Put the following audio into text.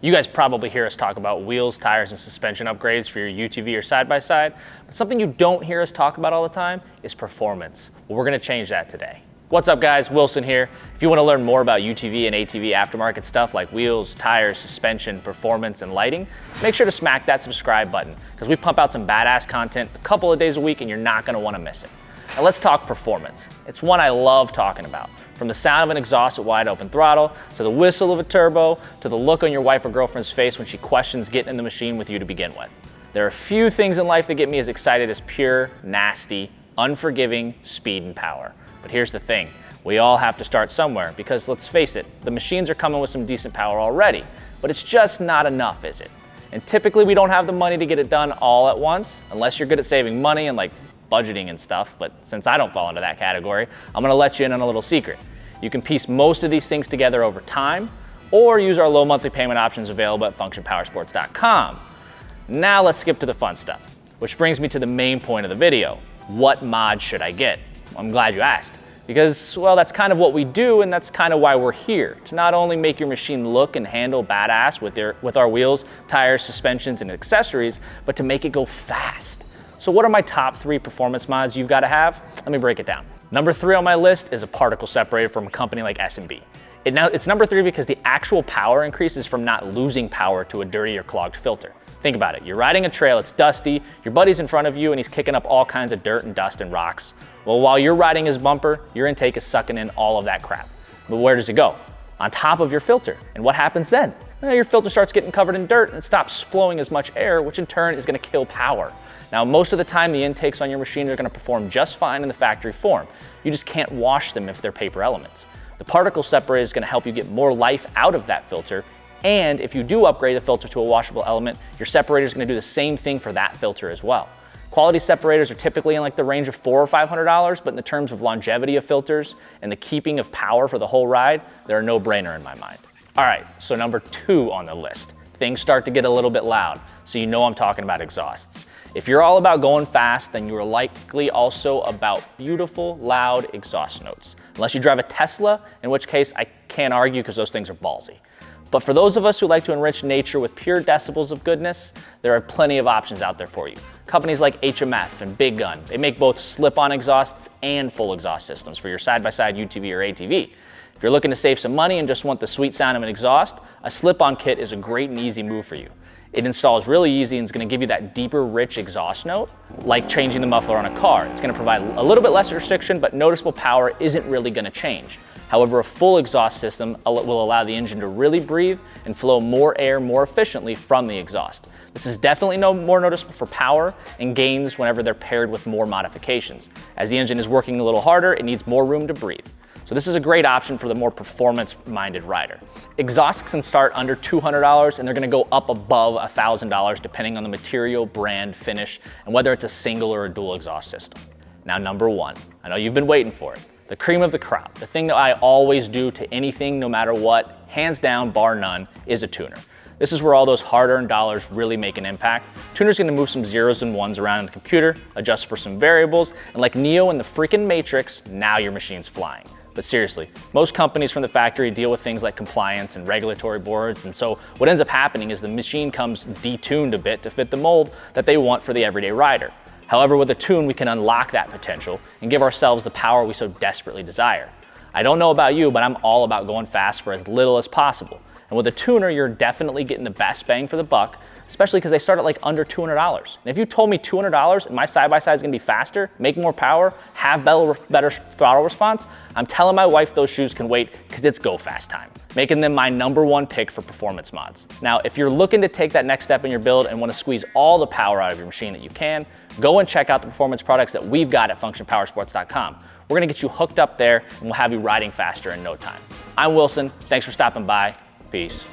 You guys probably hear us talk about wheels, tires, and suspension upgrades for your UTV or side-by-side, but something you don't hear us talk about all the time is performance. Well, we're gonna change that today. What's up guys, Wilson here. If you wanna learn more about UTV and ATV aftermarket stuff like wheels, tires, suspension, performance, and lighting, make sure to smack that subscribe button because we pump out some badass content a couple of days a week and you're not gonna wanna miss it. Now let's talk performance. It's one I love talking about. From the sound of an exhaust at wide open throttle, to the whistle of a turbo, to the look on your wife or girlfriend's face when she questions getting in the machine with you to begin with. There are few things in life that get me as excited as pure, nasty, unforgiving speed and power. But here's the thing, we all have to start somewhere because let's face it, the machines are coming with some decent power already, but it's just not enough, is it? And typically we don't have the money to get it done all at once, unless you're good at saving money and like budgeting and stuff, but since I don't fall into that category, I'm gonna let you in on a little secret. You can piece most of these things together over time, or use our low monthly payment options available at functionpowersports.com. Now let's skip to the fun stuff, which brings me to the main point of the video. What mod should I get? I'm glad you asked, because, well, that's kind of what we do, and that's kind of why we're here, to not only make your machine look and handle badass with our wheels, tires, suspensions, and accessories, but to make it go fast. So what are my top 3 performance mods you've got to have? Let me break it down. Number 3 on my list is a particle separator from a company like S&B. It's number 3 because the actual power increase is from not losing power to a dirty or clogged filter. Think about it, you're riding a trail, it's dusty, your buddy's in front of you and he's kicking up all kinds of dirt and dust and rocks. Well, while you're riding his bumper, your intake is sucking in all of that crap. But where does it go? On top of your filter. And what happens then? Well, your filter starts getting covered in dirt and it stops flowing as much air, which in turn is gonna kill power. Now, most of the time, the intakes on your machine are gonna perform just fine in the factory form. You just can't wash them if they're paper elements. The particle separator is gonna help you get more life out of that filter, and if you do upgrade the filter to a washable element, your separator is gonna do the same thing for that filter as well. Quality separators are typically in like the range of $400 or $500, but in the terms of longevity of filters and the keeping of power for the whole ride, they're a no-brainer in my mind. All right, so number 2 on the list. Things start to get a little bit loud, so you know I'm talking about exhausts. If you're all about going fast, then you are likely also about beautiful, loud exhaust notes. Unless you drive a Tesla, in which case I can't argue because those things are ballsy. But for those of us who like to enrich nature with pure decibels of goodness, there are plenty of options out there for you. Companies like HMF and Big Gun, they make both slip-on exhausts and full exhaust systems for your side-by-side UTV or ATV. If you're looking to save some money and just want the sweet sound of an exhaust, a slip-on kit is a great and easy move for you. It installs really easy and is gonna give you that deeper, rich exhaust note, like changing the muffler on a car. It's gonna provide a little bit less restriction, but noticeable power isn't really gonna change. However, a full exhaust system will allow the engine to really breathe and flow more air more efficiently from the exhaust. This is definitely more noticeable for power and gains whenever they're paired with more modifications. As the engine is working a little harder, it needs more room to breathe. So this is a great option for the more performance-minded rider. Exhausts can start under $200 and they're gonna go up above $1,000 depending on the material, brand, finish, and whether it's a single or a dual exhaust system. Now number 1, I know you've been waiting for it. The cream of the crop, the thing that I always do to anything no matter what, hands down, bar none, is a tuner. This is where all those hard-earned dollars really make an impact. Tuner's gonna move some zeros and ones around in the computer, adjust for some variables, and like Neo in the freaking Matrix, now your machine's flying. But seriously, most companies from the factory deal with things like compliance and regulatory boards, and so what ends up happening is the machine comes detuned a bit to fit the mold that they want for the everyday rider. However, with a tune, we can unlock that potential and give ourselves the power we so desperately desire. I don't know about you, but I'm all about going fast for as little as possible. And with a tuner, you're definitely getting the best bang for the buck, especially because they start at like under $200. And if you told me $200 and my side-by-side is gonna be faster, make more power, have better throttle response, I'm telling my wife those shoes can wait because it's go fast time, making them my number 1 pick for performance mods. Now, if you're looking to take that next step in your build and want to squeeze all the power out of your machine that you can, go and check out the performance products that we've got at functionpowersports.com. We're gonna get you hooked up there and we'll have you riding faster in no time. I'm Wilson, thanks for stopping by, peace.